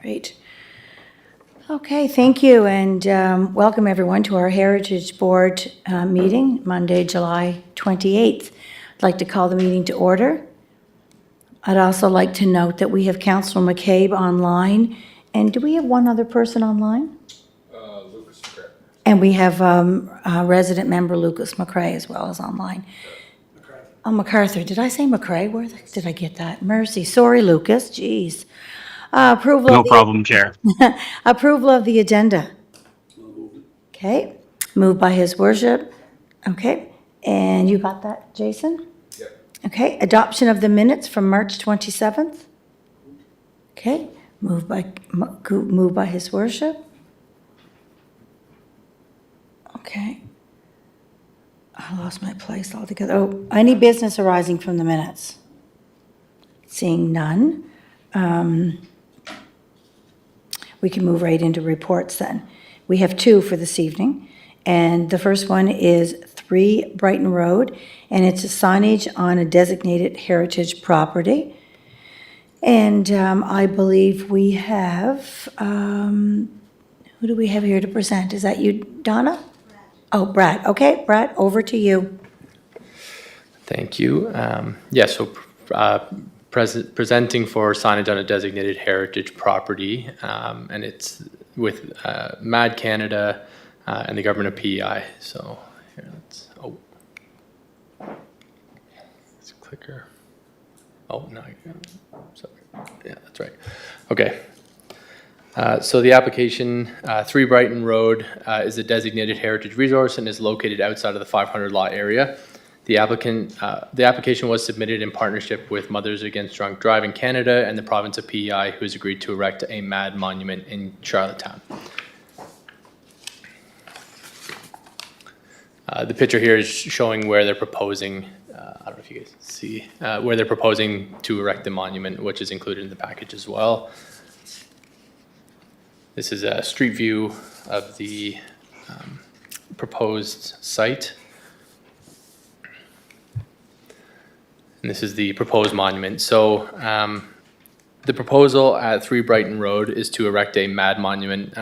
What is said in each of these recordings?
Great. Okay, thank you, and welcome everyone to our Heritage Board meeting, Monday, July 28th. I'd like to call the meeting to order. I'd also like to note that we have Councillor McCabe online, and do we have one other person online? Lucas McCrae. And we have resident member Lucas McCrae as well as online. Oh, MacArthur. Did I say McCrae? Where did I get that? Mercy. Sorry, Lucas. Jeez. Approval. No problem, Chair. Approval of the agenda. Okay. Moved by His Worship. Okay. And you got that, Jason? Yep. Okay. Adoption of the minutes from March 27th. Okay. Moved by His Worship. Okay. I lost my place altogether. Oh, any business arising from the minutes? Seeing none. We can move right into reports then. We have two for this evening, and the first one is 3 Brighton Road, and it's a signage on a designated heritage property. And I believe we have, who do we have here to present? Is that you, Donna? Oh, Brad. Okay, Brad, over to you. Thank you. Presenting for signage on a designated heritage property, and it's with MAD Canada and the government of PEI. So here, let's clicker. Oh, no, sorry. Yeah, that's right. Okay. So the application, 3 Brighton Road, is a designated heritage resource and is located outside of the 500 lot area. The application was submitted in partnership with Mothers Against Drunk Driving Canada and the province of PEI, who has agreed to erect a MAD monument in Charlottetown. The picture here is showing where they're proposing, I don't know if you guys see, where they're proposing to erect the monument, which is included in the package as well. This is a street view of the proposed site. And this is the proposed monument. So the proposal at 3 Brighton Road is to erect a MAD monument.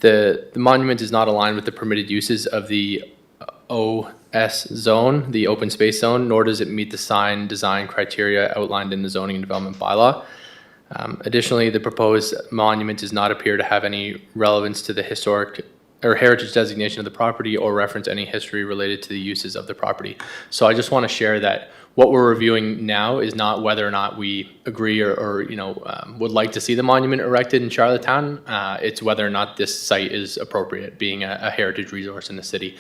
The monument is not aligned with the permitted uses of the OS zone, the open space zone, nor does it meet the sign design criteria outlined in the zoning and development bylaw. Additionally, the proposed monument does not appear to have any relevance to the historic or heritage designation of the property or reference any history related to the uses of the property. So I just want to share that what we're reviewing now is not whether or not we agree or would like to see the monument erected in Charlottetown. It's whether or not this site is appropriate, being a heritage resource in the city.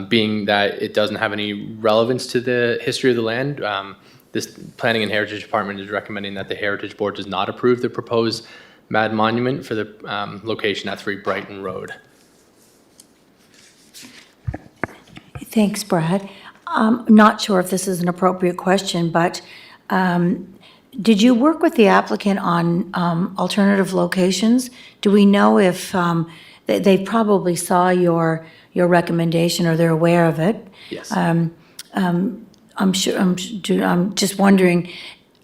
Being that it doesn't have any relevance to the history of the land, this Planning and Heritage Department is recommending that the Heritage Board does not approve the proposed MAD monument for the location at 3 Brighton Road. Thanks, Brad. I'm not sure if this is an appropriate question, but did you work with the applicant on alternative locations? Do we know if they probably saw your recommendation or they're aware of it? Yes. I'm just wondering,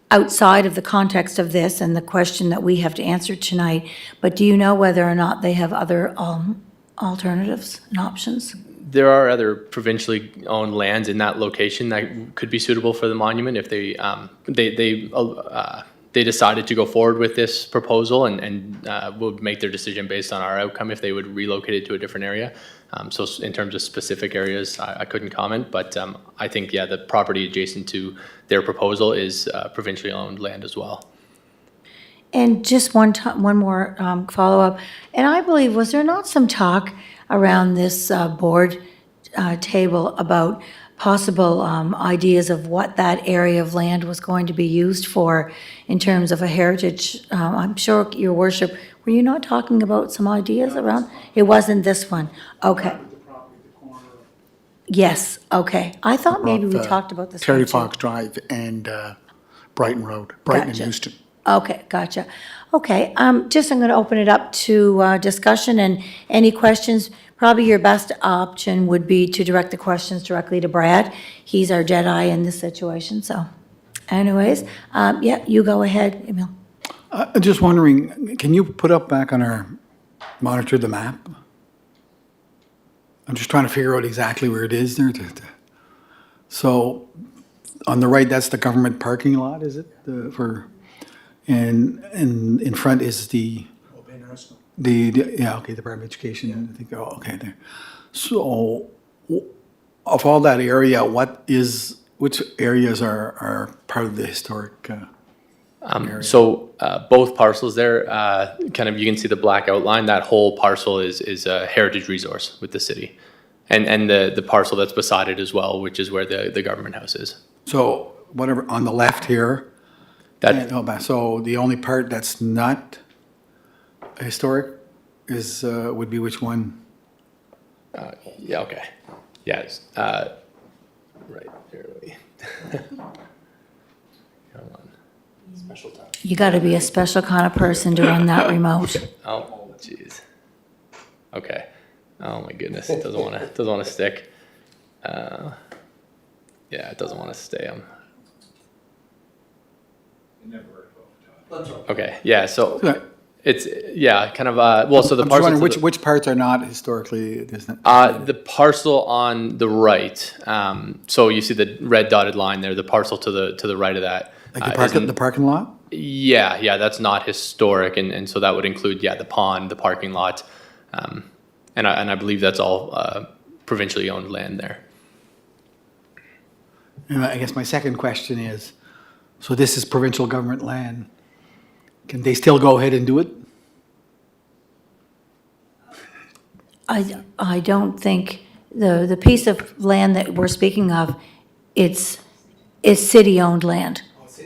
outside of the context of this and the question that we have to answer tonight, but do you know whether or not they have other alternatives and options? There are other provincially owned lands in that location that could be suitable for the monument if they decided to go forward with this proposal and would make their decision based on our outcome if they would relocate it to a different area. So in terms of specific areas, I couldn't comment, but I think, yeah, the property adjacent to their proposal is provincially owned land as well. And just one more follow-up. And I believe, was there not some talk around this board table about possible ideas of what that area of land was going to be used for in terms of a heritage? I'm sure, Your Worship, were you not talking about some ideas around? It wasn't this one. Okay. Yes, okay. I thought maybe we talked about this one Terry too. Fox Drive and Brighton Road, Brighton Gotcha. and Houston. Okay, gotcha. Okay, I'm going to open it up to discussion and any questions. Probably your best option would be to direct the questions directly to Brad. He's our Jedi in this situation, so anyways, yeah, you go ahead, Emil. I'm just wondering, can you put up back on our monitor the map? I'm just trying to figure out exactly where it is there. So on the right, that's the government parking lot, is it? And in front is the yeah, okay, Department of Education. I think, oh, okay, there. So of all that area, which areas are part of the historic? Both parcels there, kind of, you can see the black outline. That whole parcel is a heritage resource with the city. And the parcel that's beside it as well, which is where the government house is. So whatever, on the left here, That, so the only part that's not historic would be which one? yeah, okay. Yes, right, here we. Come on. Special time. You got to be a special kind of person to run that remote. Oh, jeez. Okay. Oh my goodness, it doesn't want to stick. Yeah, it doesn't want to stay. It never worked well for Todd. Okay, yeah, so Okay. it's, yeah, kind of, well, so the I'm just parcel. wondering to the- which parts are not historically, The parcel on the right, so you see the red dotted line there, the parcel to the right of that. like the parking lot? Yeah, that's not historic, and so that would include, yeah, the pond, the parking lot, and I believe that's all provincially owned land there. And I guess my second question is, so this is provincial government land. Can they still go ahead and do it? I don't think the piece of land that we're speaking of, it's city-owned land.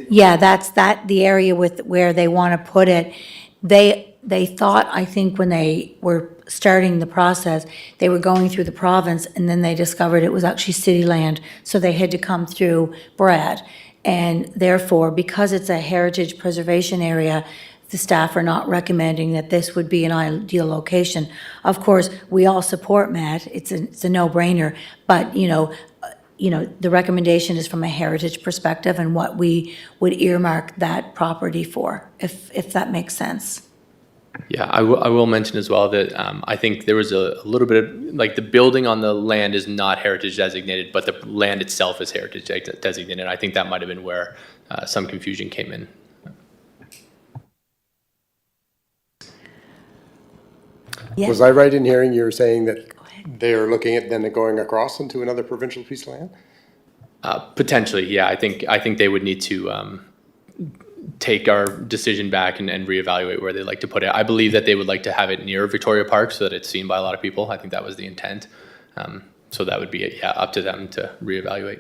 Yeah, that's the area where they want to put it. They thought, I think, when they were starting the process, they were going through the province, and then they discovered it was actually city land, so they had to come through Brad. And therefore, because it's a heritage preservation area, the staff are not recommending that this would be an ideal location. Of course, we all support Matt, it's a no-brainer, but, the recommendation is from a heritage perspective and what we would earmark that property for, if that makes sense. Yeah, I will mention as well that I think there was a little bit of, like, the building on the land is not heritage designated, but the land itself is heritage designated. I think that might have been where some confusion came in. Yeah. Was I right in hearing you were saying that Go ahead. they are looking at then going across into another provincial piece of land? Potentially, yeah. I think they would need to take our decision back and reevaluate where they'd like to put it. I believe that they would like to have it near Victoria Park so that it's seen by a lot of people. I think that was the intent. So that would be, up to them to reevaluate.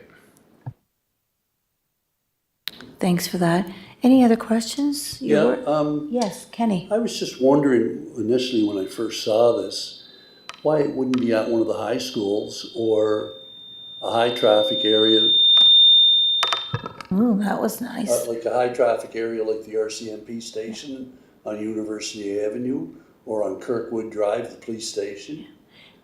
Thanks for that. Any other questions? Yes, Kenny. I was just wondering initially when I first saw this, why it wouldn't be at one of the high schools or a high traffic area, Ooh, that was nice. like a high traffic area like the RCMP station on University Avenue or on Kirkwood Drive, the police station,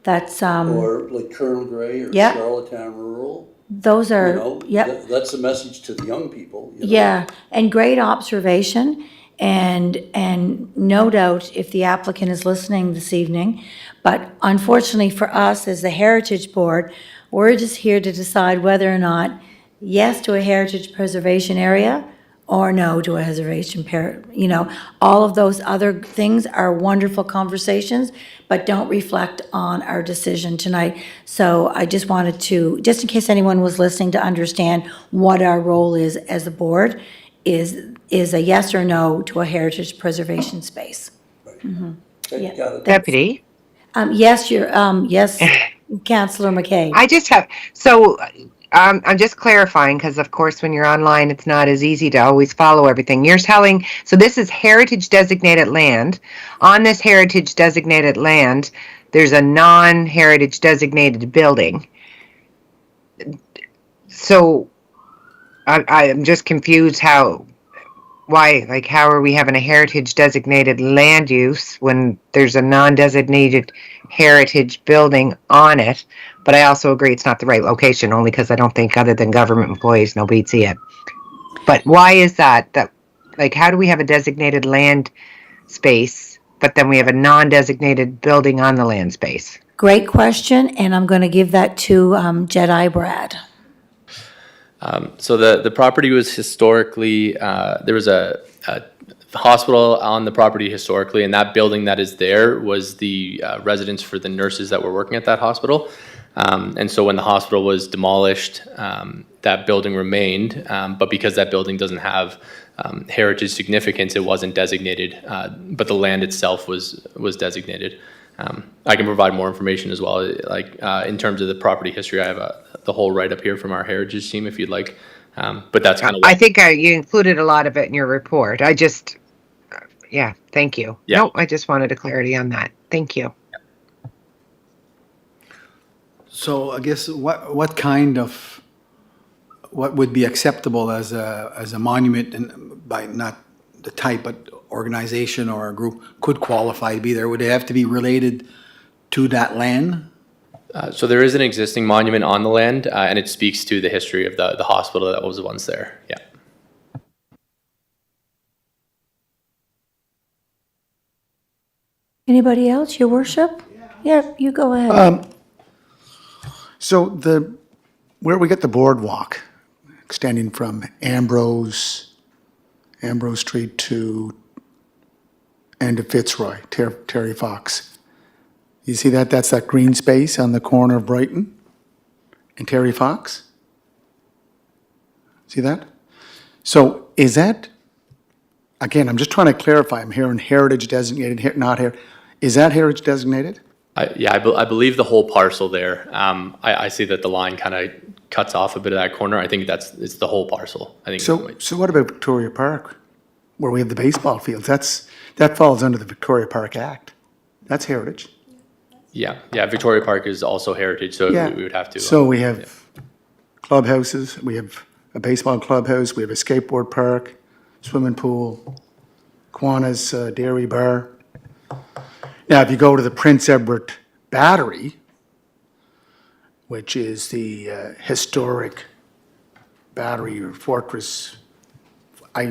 That's, or like Colonel Gray or Yep. Charlottetown Rural. those You are, know, yep. that's a message to the young people. You know? Yeah, and great observation, and no doubt if the applicant is listening this evening, but unfortunately for us as the Heritage Board, we're just here to decide whether or not yes to a heritage preservation area or no to a reservation all of those other things are wonderful conversations, but don't reflect on our decision tonight. So I just wanted to, just in case anyone was listening, to understand what our role is as a board, is a yes or no to a heritage preservation space. Okay, Yeah. got it. Deputy, Yes, yes, Councillor McKay. I just have, I'm just clarifying, because of course, when you're online, it's not as easy to always follow everything. You're telling, so this is heritage designated land. On this heritage designated land, there's a non-heritage designated building. So I'm just confused why how are we having a heritage designated land use when there's a non-designated heritage building on it? But I also agree it's not the right location, only because I don't think other than government employees, nobody'd see it. But why is that? Like, how do we have a designated land space, but then we have a non-designated building on the land space? Great question, and I'm going to give that to Jedi Brad. So the property was historically, there was a hospital on the property historically, and that building that is there was the residence for the nurses that were working at that hospital. And so when the hospital was demolished, that building remained, but because that building doesn't have heritage significance, it wasn't designated, but the land itself was designated. I can provide more information as well, like in terms of the property history. I have the whole write-up here from our heritage team if you'd like, but that's kind of I think you included a lot of it in your report. I just, yeah, thank you. Yeah. No, I just wanted a clarity on that. Thank you. So I guess what kind of, what would be acceptable as a monument, and by not the type, but organization or a group could qualify to be there? Would it have to be related to that land? So there is an existing monument on the land, and it speaks to the history of the hospital that was once there. Yeah. Anybody else, Your Worship? Yeah, you go ahead. So where we get the boardwalk, extending from Ambrose Street to end of Fitzroy, Terry Fox. You see that? That's that green space on the corner of Brighton and Terry Fox. See that? So is that, again, I'm just trying to clarify, I'm hearing heritage designated, not here. Is that heritage designated? I believe the whole parcel there. I see that the line kind of cuts off a bit of that corner. I think it's the whole parcel. I think. So what about Victoria Park, where we have the baseball fields? That falls under the Victoria Park Act. That's heritage. Yeah. Victoria Park is also heritage, so Yeah. we would have to. So we have clubhouses, we have a baseball clubhouse, we have a skateboard park, swimming pool, Kiwanis Dairy Bar. Now, if you go to the Prince Edward Battery, which is the historic battery or fortress, I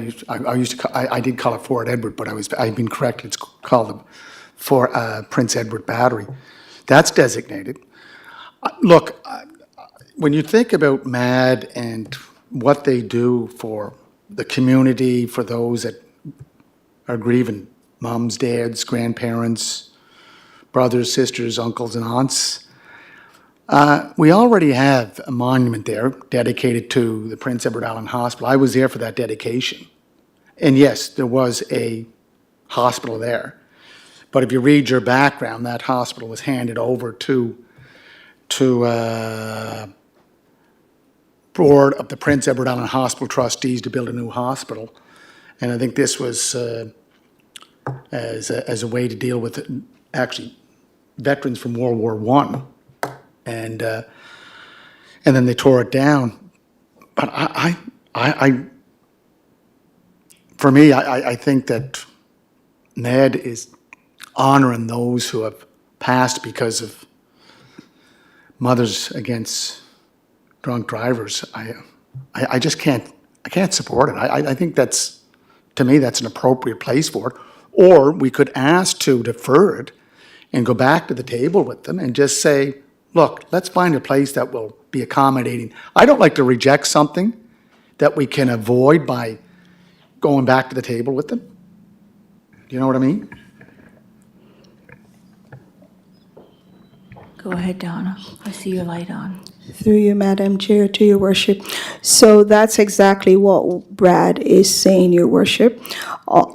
did call it Fort Edward, but I've been corrected. It's called the Prince Edward Battery. That's designated. Look, when you think about MAD and what they do for the community, for those that are grieving, moms, dads, grandparents, brothers, sisters, uncles, and aunts, we already have a monument there dedicated to the Prince Edward Island Hospital. I was there for that dedication. And yes, there was a hospital there. But if you read your background, that hospital was handed over to board of the Prince Edward Island Hospital trustees to build a new hospital. And I think this was as a way to deal with actually veterans from World War I. And then they tore it down. But for me, I think that NED is honoring those who have passed because of Mothers Against Drunk Drivers. I just can't support it. I think to me, that's an appropriate place for it. Or we could ask to defer it and go back to the table with them and just say, look, let's find a place that will be accommodating. I don't like to reject something that we can avoid by going back to the table with them. Do you know what I mean? Go ahead, Donna. I see your light on. Through you, Madam Chair, to your worship. So that's exactly what Brad is saying, your worship.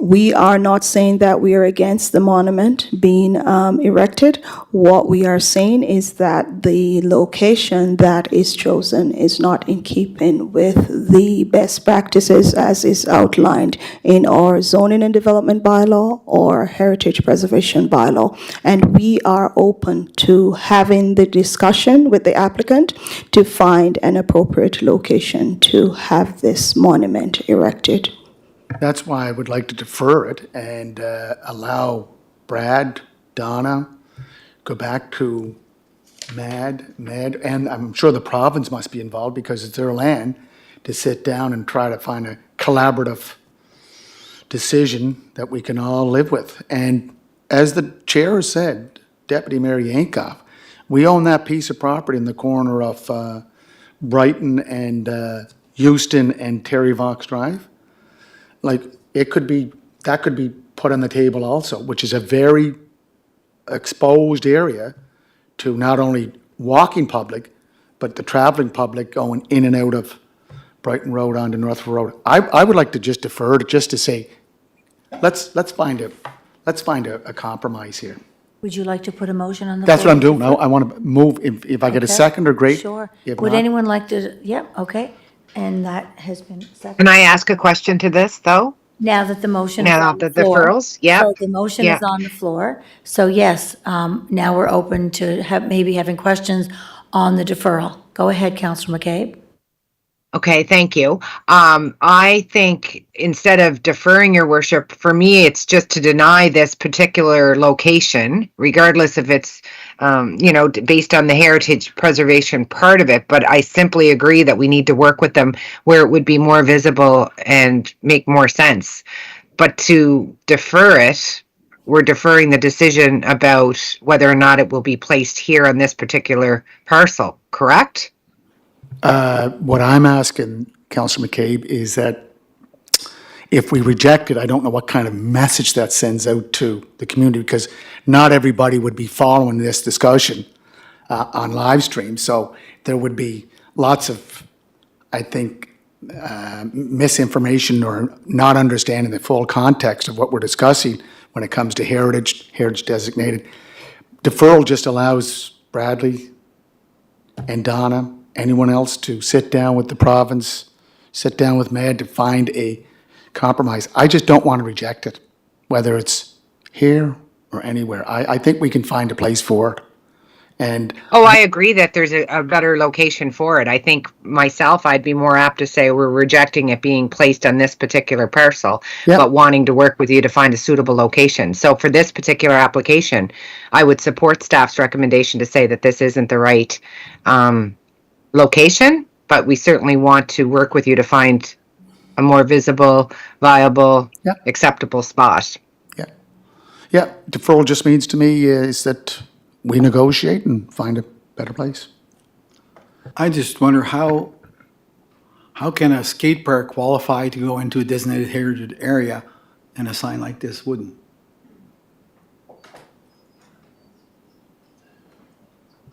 We are not saying that we are against the monument being erected. What we are saying is that the location that is chosen is not in keeping with the best practices as is outlined in our zoning and development bylaw or heritage preservation bylaw. And we are open to having the discussion with the applicant to find an appropriate location to have this monument erected. That's why I would like to defer it and allow Brad, Donna, go back to MAD, and I'm sure the province must be involved because it's their land, to sit down and try to find a collaborative decision that we can all live with. And as the chair said, Deputy Mayor Yankoff, we own that piece of property in the corner of Brighton and Houston and Terry Vox Drive. Like, it could be, that could be put on the table also, which is a very exposed area to not only walking public, but the traveling public going in and out of Brighton Road onto Northwood Road. I would like to just defer just to say, let's find a compromise here. Would you like to put a motion on the? That's what I'm floor? doing. I want to move, if I get a Okay, second or great. Sure. If Would not- anyone like to, yep, okay. And that has been Can seconded. I ask a question to this, though? Now that the motion is Now on the that the floor. deferrals, yep, So the motion is yep. on the floor. So yes, now we're open to maybe having questions on the deferral. Go ahead, Councillor McCabe. Okay, thank you. I think instead of deferring, your worship, for me, it's just to deny this particular location, regardless if it's, based on the heritage preservation part of it. But I simply agree that we need to work with them where it would be more visible and make more sense. But to defer it, we're deferring the decision about whether or not it will be placed here on this particular parcel, correct? What I'm asking, Councillor McCabe, is that if we reject it, I don't know what kind of message that sends out to the community, because not everybody would be following this discussion on live stream. So there would be lots of, I think, misinformation or not understanding the full context of what we're discussing when it comes to heritage designated. Deferral just allows Bradley and Donna, anyone else, to sit down with the province, sit down with MAD to find a compromise. I just don't want to reject it, whether it's here or anywhere. I think we can find a place for it. And Oh, I agree that there's a better location for it. I think myself, I'd be more apt to say we're rejecting it being placed on this particular parcel, Yeah. but wanting to work with you to find a suitable location. So for this particular application, I would support staff's recommendation to say that this isn't the right location, but we certainly want to work with you to find a more visible, viable, Yeah. acceptable spot. yeah, deferral just means to me is that we negotiate and find a better place. I just wonder how can a skate park qualify to go into a designated heritage area and a sign like this wouldn't?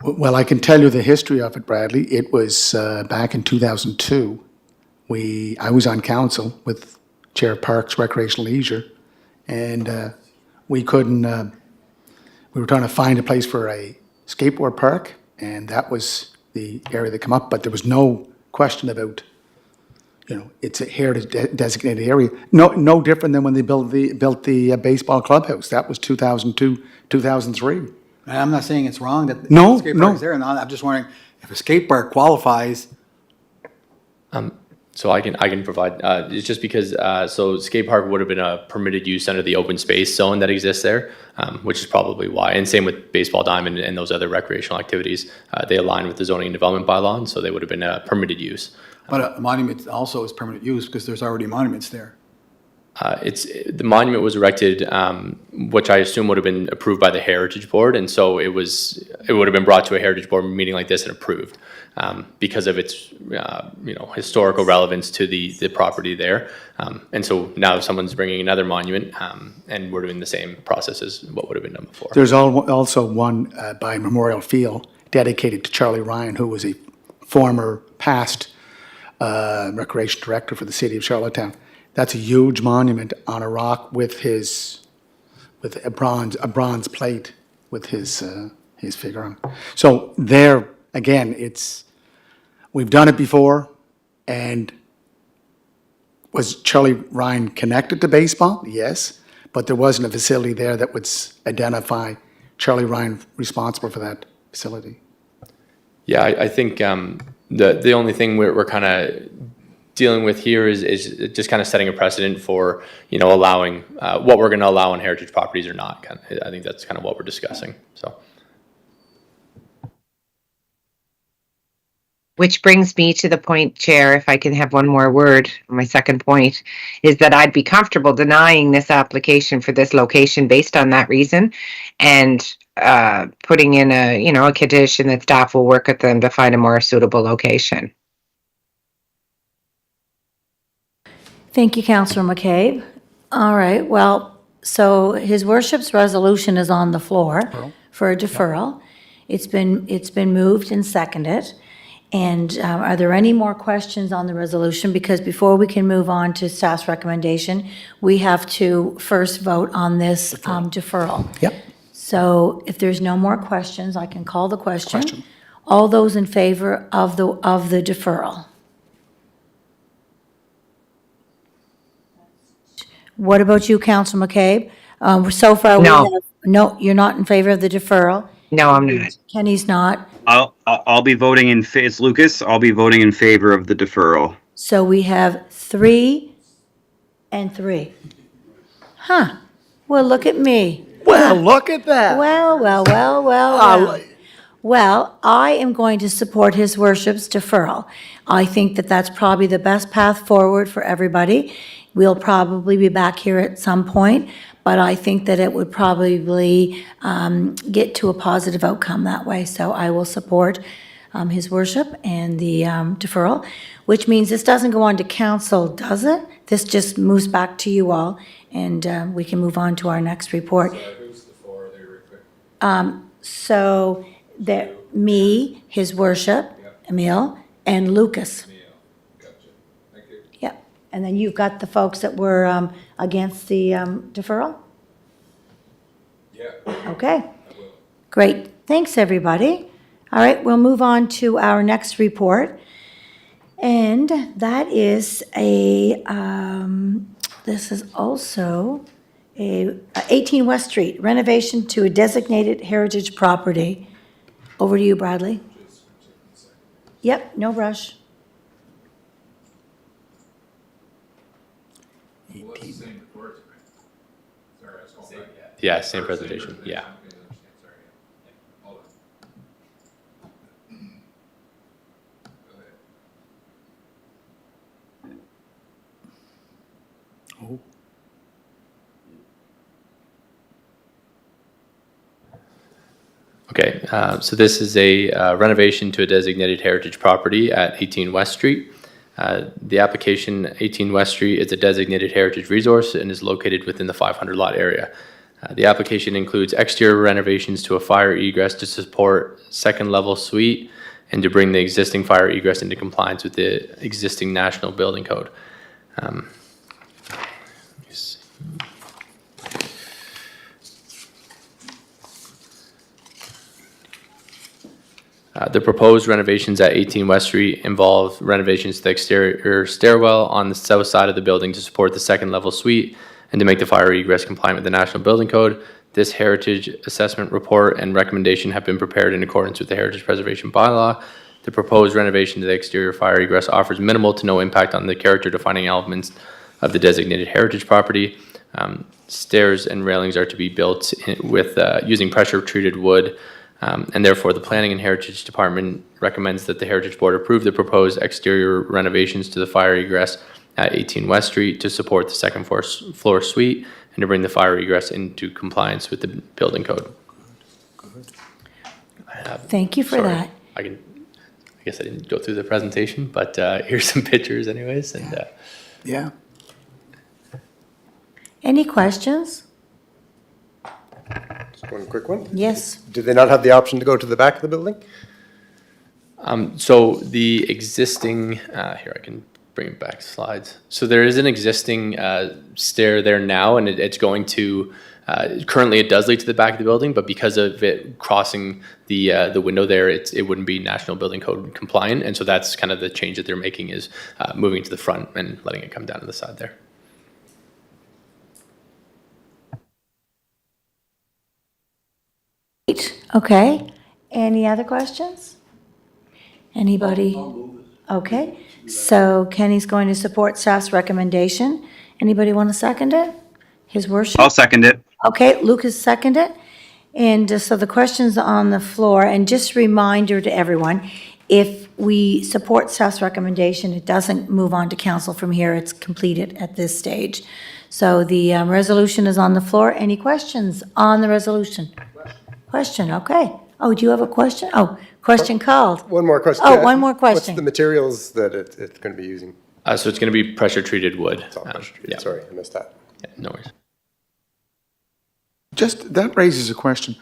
Well, I can tell you the history of it, Bradley. It was back in 2002. I was on council with Chair Parks, Recreational Leisure, and we couldn't, we were trying to find a place for a skateboard park, and that was the area that came up, but there was no question about, it's a heritage designated area. No different than when they built the baseball clubhouse. That was 2002, 2003. And I'm not saying it's wrong that No, the skate no. park is there, and I'm just wondering if a skate park qualifies. So I can provide, it's just because, so skate park would have been a permitted use under the open space zone that exists there, which is probably why. And same with baseball diamond and those other recreational activities. They align with the zoning and development bylaw, and so they would have been a permitted use. But a monument also is permanent use because there's already monuments there. The monument was erected, which I assume would have been approved by the Heritage Board, and so it would have been brought to a Heritage Board meeting like this and approved because of its historical relevance to the property there. And so now someone's bringing another monument, and we're doing the same process as what would have been done before. There's also one by Memorial Field dedicated to Charlie Ryan, who was a former past recreation director for the city of Charlottetown. That's a huge monument on a rock with a bronze plate with his figure on. So there again, we've done it before, and was Charlie Ryan connected to baseball? Yes, but there wasn't a facility there that would identify Charlie Ryan responsible for that facility. Yeah, I think the only thing we're kind of dealing with here is just kind of setting a precedent for, allowing what we're going to allow on heritage properties or not. I think that's kind of what we're discussing. So. Which brings me to the point, Chair, if I can have one more word, my second point, is that I'd be comfortable denying this application for this location based on that reason and putting in a condition that staff will work with them to find a more suitable location. Thank you, Councillor McCabe. All right, well, so his worship's resolution is on the floor for a deferral. It's been moved and seconded. And are there any more questions on the resolution? Because before we can move on to staff's recommendation, we have to first vote on this deferral. Yep. So if there's no more questions, I can call the question. All those in favor of the deferral? What about you, Councillor McCabe? So far, we No. have, no, you're not in favor of the deferral? No, I'm not. Kenny's not. I'll be voting it's Lucas. I'll be voting in favor of the deferral. So we have 3 and 3. Huh. Well, look at me. Well, look at that. Well. Well, I am going to support his worship's deferral. I think that that's probably the best path forward for everybody. We'll probably be back here at some point, but I think that it would probably get to a positive outcome that way. So I will support his worship and the deferral, which means this doesn't go on to council, does it? This just moves back to you all, and we can move on to our next report. Who's the four there, real quick? So that me, his worship, Emil, and Lucas. Neil, gotcha. Thank you. Yep. And then you've got the folks that were against the deferral? Yeah. Okay. Great. Thanks, everybody. All right, we'll move on to our next report. And that is this is also a 18 West Street, renovation to a designated heritage property. Over to you, Bradley. Yep, no rush. Well, it's the same report, right? Sorry, I was calling back. Yeah, same presentation, yeah. Okay, I understand, sorry. Hold on. Go ahead. Okay, so this is a renovation to a designated heritage property at 18 West Street. The application, 18 West Street, is a designated heritage resource and is located within the 500 lot area. The application includes exterior renovations to a fire egress to support second level suite and to bring the existing fire egress into compliance with the existing National Building Code. Let me see. The proposed renovations at 18 West Street involve renovations to the exterior stairwell on the south side of the building to support the second level suite and to make the fire egress compliant with the National Building Code. This heritage assessment report and recommendation have been prepared in accordance with the Heritage Preservation Bylaw. The proposed renovation to the exterior fire egress offers minimal to no impact on the character defining elements of the designated heritage property. Stairs and railings are to be built with using pressure treated wood. And therefore, the Planning and Heritage Department recommends that the Heritage Board approve the proposed exterior renovations to the fire egress at 18 West Street to support the second floor suite and to bring the fire egress into compliance with the building code. Thank you for that. I guess I didn't go through the presentation, but here's some pictures anyways. And Yeah. Any questions? Just one quick one. Yes. Do they not have the option to go to the back of the building? So the existing, here I can bring it back slides. So there is an existing stair there now, and it's going to, currently it does lead to the back of the building, but because of it crossing the window there, it wouldn't be National Building Code compliant. And so that's kind of the change that they're making, is moving to the front and letting it come down to the side there. Okay. Any other questions? Anybody? Okay. So Kenny's going to support staff's recommendation. Anybody want to second it? His worship? I'll second it. Okay, Lucas seconded it. And so the question's on the floor, and just reminder to everyone, If we support staff's recommendation, it doesn't move on to council from here, it's completed at this stage. So the resolution is on the floor. Any questions on the resolution? Question, okay. Oh, do you have a question? Oh, question called. One more question. Oh, one more question. What's the materials that it's going to be using? So it's going to be pressure-treated wood. It's all pressure treated. Yeah. Sorry, I missed that. Yeah, no worries. Just, that raises a question.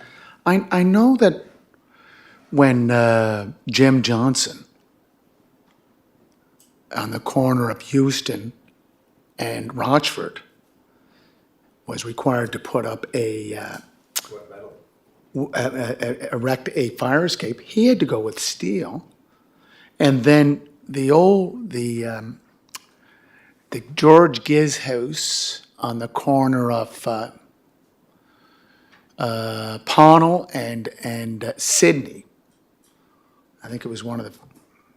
I know that when Jim Johnson on the corner of Houston and Rochford was required to put up erect a fire escape, he had to go with steel. And then the George Giz house on the corner of Pownell and Sydney, I think it was one of the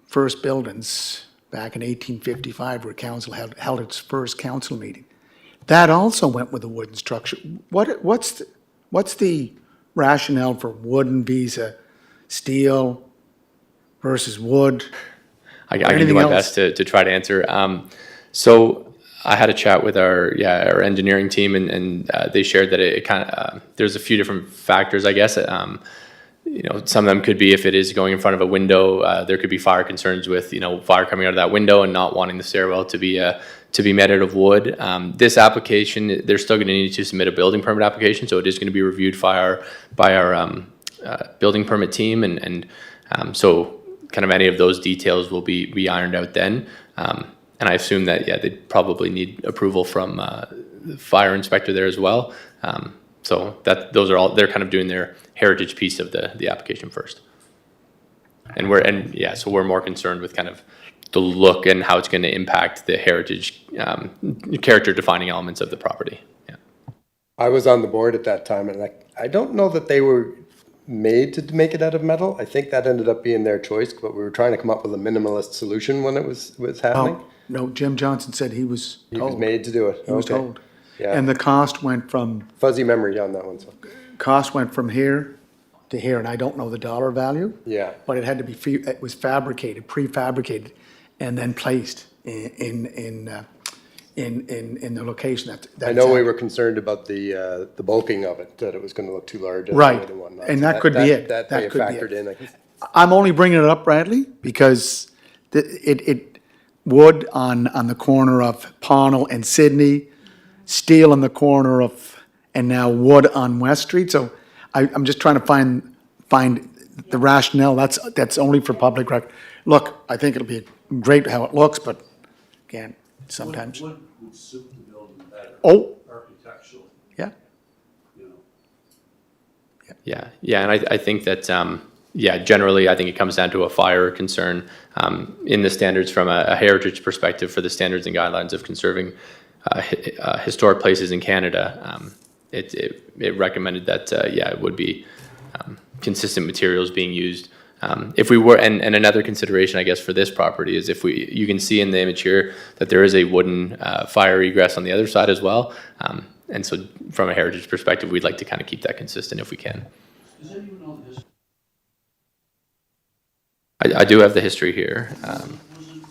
first buildings back in 1855 where council held its first council meeting. That also went with a wooden structure. What's the rationale for wooden visa, steel versus wood? I can do Anything my else? best to try to answer. So I had a chat with our engineering team, and they shared that it kind of there's a few different factors, I guess. Some of them could be if it is going in front of a window, there could be fire concerns with fire coming out of that window and not wanting the stairwell to be made out of wood. This application, they're still going to need to submit a building permit application, so it is going to be reviewed by our building permit team, and so kind of any of those details will be ironed out then. And I assume that they'd probably need approval from the fire inspector there as well. So those are all, they're kind of doing their heritage piece of the application first. So we're more concerned with kind of the look and how it's going to impact the heritage character defining elements of the property. Yeah. I was on the board at that time, and I don't know that they were made to make it out of metal. I think that ended up being their choice, but we were trying to come up with a minimalist solution when it was happening. No, Jim Johnson said he was He was told. made to do it. He was Okay. told. Yeah. And the cost went from Fuzzy memory on that one, so. here to here, and I don't know the dollar value. Yeah. But it had to be, it was fabricated, prefabricated, and then placed in the location that. I know we were concerned about the bulking of it, that it was gonna look too large. Right, and whatnot. and So that could be it. That That may have could be factored it. in, I guess. I'm only bringing it up, Bradley, because wood on the corner of Pownell and Sydney, steel on the corner of, and now wood on West Street. So I'm just trying to find the rationale. That's only for public record. Look, I think it'll be great how it looks, but again, sometimes. Wood would suit the building better. Oh, Architecturally, yeah. you know. Yeah, and I think that generally I think it comes down to a fire concern in the standards from a heritage perspective for the standards and guidelines of conserving historic places in Canada. It recommended that it would be consistent materials being used. If we were, and another consideration I guess for this property is you can see in the image here that there is a wooden fire egress on the other side as well. And so from a heritage perspective, we'd like to kind of keep that consistent if we can. Does anyone know this? I do have the history here. Was it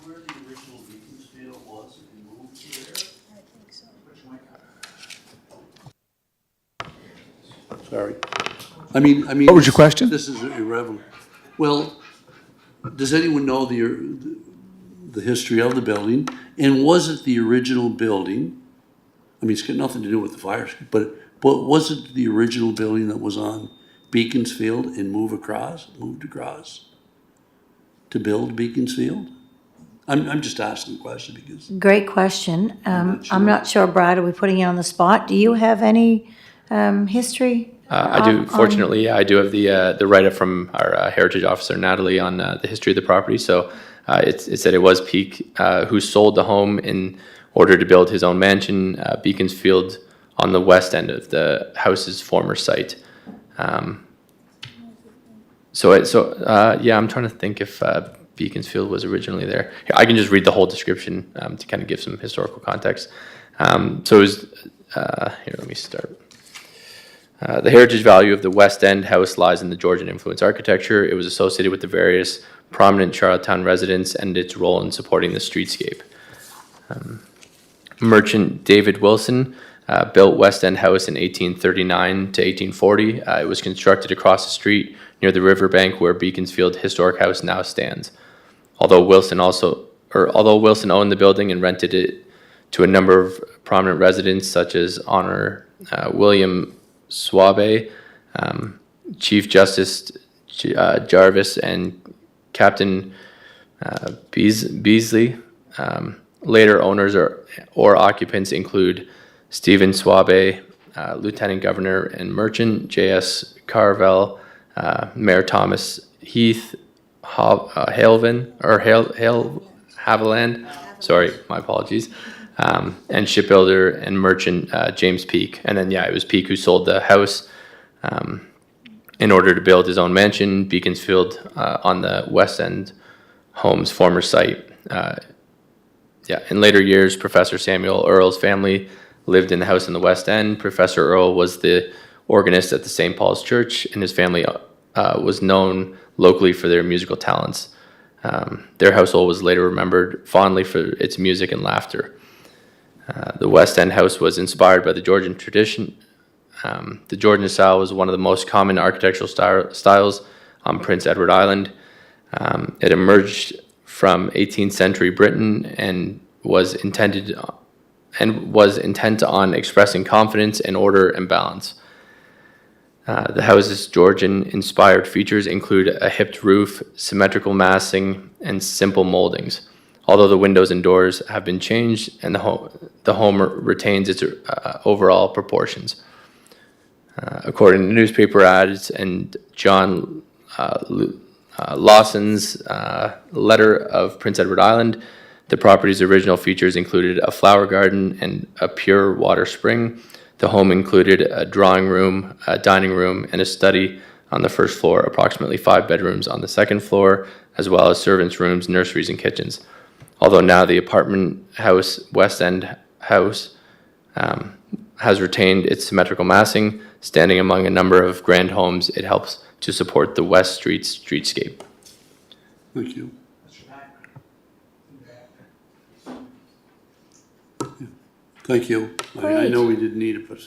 where the original Beaconsfield was and moved to there? Sorry. I mean. What was your question? This is irrelevant. Well, does anyone know the history of the building? And was it the original building? I mean, it's got nothing to do with the fire, but was it the original building that was on Beaconsfield and moved across to build Beaconsfield? I'm just asking a question because. Great question. not I'm not sure, Brad, are we putting you on the spot? Do you have any history? I do, fortunately, I do have the write-up from our heritage officer, Natalie, on the history of the property. So it said it was Peak who sold the home in order to build his own mansion, Beaconsfield, on the west end of the house's former site. I'm trying to think if Beaconsfield was originally there. Here, I can just read the whole description to kind of give some historical context. So it was, here, let me start. The heritage value of the West End house lies in the Georgian influence architecture. It was associated with the various prominent Charlottetown residents and its role in supporting the streetscape. Merchant David Wilson built West End House in 1839 to 1840. It was constructed across the street near the riverbank where Beaconsfield Historic House now stands. Although Wilson owned the building and rented it to a number of prominent residents such as Honor William Swabe, Chief Justice Jarvis, and Captain Beasley. Later owners or occupants include Stephen Swabe, Lieutenant Governor and Merchant, J.S. Carvel, Mayor Thomas Heath, Haviland, sorry, my apologies, and shipbuilder and merchant James Peake. And then, it was Peake who sold the house in order to build his own mansion, Beaconsfield, on the West End home's former site. In later years, Professor Samuel Earle's family lived in the house in the West End. Professor Earle was the organist at the St. Paul's Church, and his family was known locally for their musical talents. Their household was later remembered fondly for its music and laughter. The West End house was inspired by the Georgian tradition. The Georgian style was one of the most common architectural styles on Prince Edward Island. It emerged from 18th century Britain and was intent on expressing confidence and order and balance. The house's Georgian-inspired features include a hipped roof, symmetrical massing, and simple moldings. Although the windows and doors have been changed, and the home retains its overall proportions. According to newspaper ads and John Lawson's letter of Prince Edward Island, the property's original features included a flower garden and a pure water spring. The home included a drawing room, a dining room, and a study on the first floor, approximately 5 bedrooms on the second floor, as well as servants' rooms, nurseries, and kitchens. Although now the apartment house, West End House, has retained its symmetrical massing, standing among a number of grand homes, it helps to support the West Street streetscape. Thank you. Thank you. I Great. know we didn't need it, but,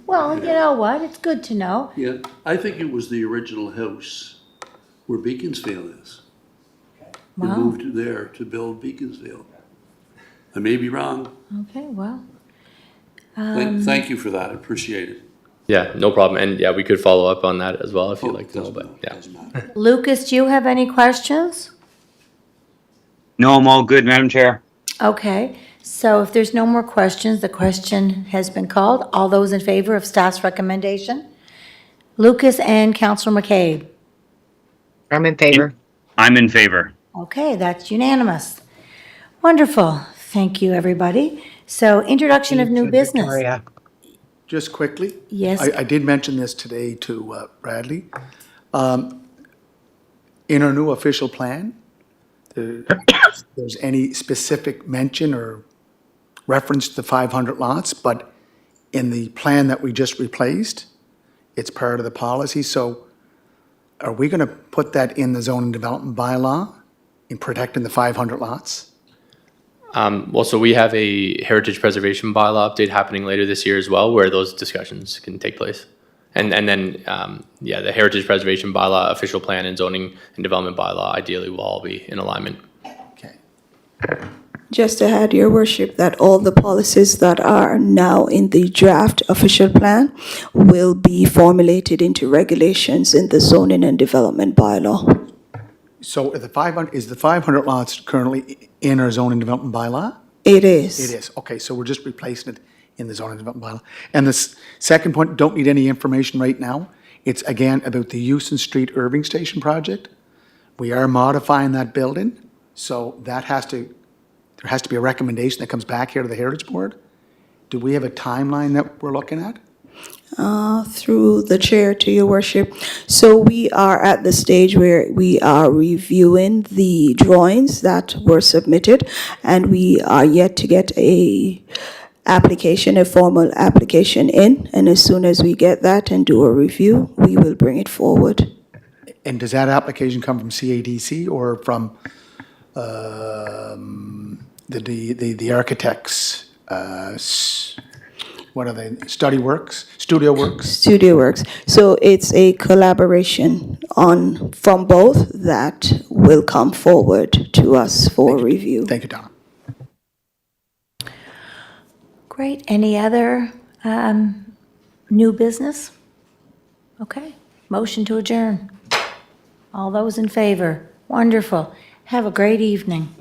Well, you know what? It's good to know. yeah, I think it was the original house where Beaconsfield is. We Wow. moved there to build Beaconsfield. I may be wrong. Okay, well. Thank you for that, I appreciate it. Yeah, no problem. And we could follow up on that as well if you'd like to know. But Doesn't matter. Lucas, do you have any questions? No, I'm all good, Madam Chair. Okay, so if there's no more questions, the question has been called. All those in favor of staff's recommendation? Lucas and Councillor McCabe. I'm in favor. I'm in favor. Okay, that's unanimous. Wonderful. Thank you, everybody. So introduction of new business. Victoria. Just quickly. Yes. I did mention this today to Bradley. In our new official plan, there's any specific mention or reference to the 500 lots, but in the plan that we just replaced, it's part of the policy. So are we going to put that in the zoning development bylaw in protecting the 500 lots? So we have a heritage preservation bylaw update happening later this year as well, where those discussions can take place. And then, the heritage preservation bylaw, official plan, and zoning and development bylaw ideally will all be in alignment. Okay. Just to add, Your Worship, that all the policies that are now in the draft official plan will be formulated into regulations in the zoning and development bylaw. So is the 500 lots currently in our zoning development bylaw? It is. It is, okay, so we're just replacing it in the zoning development bylaw. And the second point, don't need any information right now. It's again about the Houston Street Irving Station project. We are modifying that building, so there has to be a recommendation that comes back here to the Heritage Board. Do we have a timeline that we're looking at? Through the chair, to Your Worship. So we are at the stage where we are reviewing the drawings that were submitted, and we are yet to get a application, a formal application in, and as soon as we get that and do a review, we will bring it forward. And does that application come from CADC or from the architects? What are they, Studio Works? Studio Works. So it's a collaboration from both that will come forward to us for review. Thank you, Donna. Great. Any other new business? Okay. Motion to adjourn. All those in favor? Wonderful. Have a great evening.